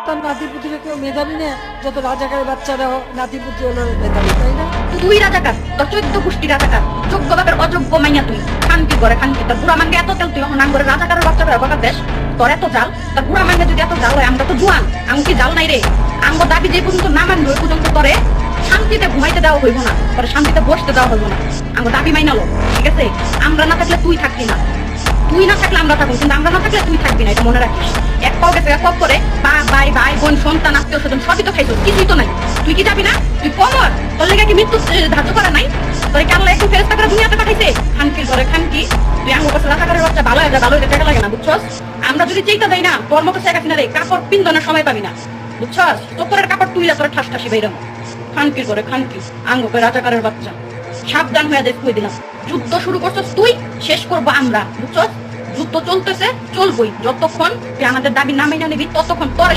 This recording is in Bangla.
তার নাতিপুতিকে কেউ মেধাবী নেয়, যত রাজাকারের বাচ্চারা নাতিপুতি হলো মেধাবী, তাই না? তুই রাজাকার, তোর 14 গোষ্ঠী রাজাকার, যোগ্য বাপের অযোগ্য মাইয়া তুই। খানকি করে খানকি, তোর বুড়া মাঙ্গে এত তেল, তুই এখন নাম করে রাজাকারের বাচ্চারা বাবা দেশ, তোর এত জাল, তোর বুড়া মাঙ্গে যদি এত জাল হয়, আমরা তো জুয়ান, আমি কি জাল নাই রে? আঙ্গ দাবি যে পর্যন্ত না মানবে ওই পর্যন্ত তোরে শান্তিতে ঘুমাইতে দেওয়া হইব না, তোরে শান্তিতে বসতে দেওয়া হইব না। আঙ্গ দাবি মাইনালো, ঠিক আছে? আমরা না থাকলে তুই থাকবি না, তুই না থাকলে আমরা থাকবো, কিন্তু আমরা না থাকলে তুই থাকবি না, এটা মনে রাখিস। এক পাও গেছে সব করে ভাই ভাই বোন সন্তান আত্মীয় স্বজন সবই তো খাইছো, কিছুই তো নাই। তুই কি যাবি না? তুই কমর, তোর লেগে কি মৃত্যু ধার্য করা নাই? তোর কি আল্লাহ একটু ফেরেশতা করে দুনিয়াতে পাঠাইছে? খানকির ঘরে খানকি, তুই আমার কাছে রাজাকারের বাচ্চা ভালো হয়ে যা, ভালো হয়ে টাকা লাগে না, বুঝছস? আমরা যদি চেইটা দেই না, তোর মতো শেখ হাসিনা রে কাপড় পিন্দনের সময় পাবি না, বুঝছস? তোর কাপড় তুইলা তোর ঠাস ঠাসি বেরোম। খানকির ঘরে খানকি, আঙ্গকে রাজাকারের বাচ্চা, সাবধান হয়ে দেখ কই দিলাম। যুদ্ধ শুরু করছস তুই, শেষ করবো আমরা, বুঝছস? যুদ্ধ চলতেছে, চলবই, যতক্ষণ তুই আমাদের দাবি না মেনে নিবি ততক্ষণ তোর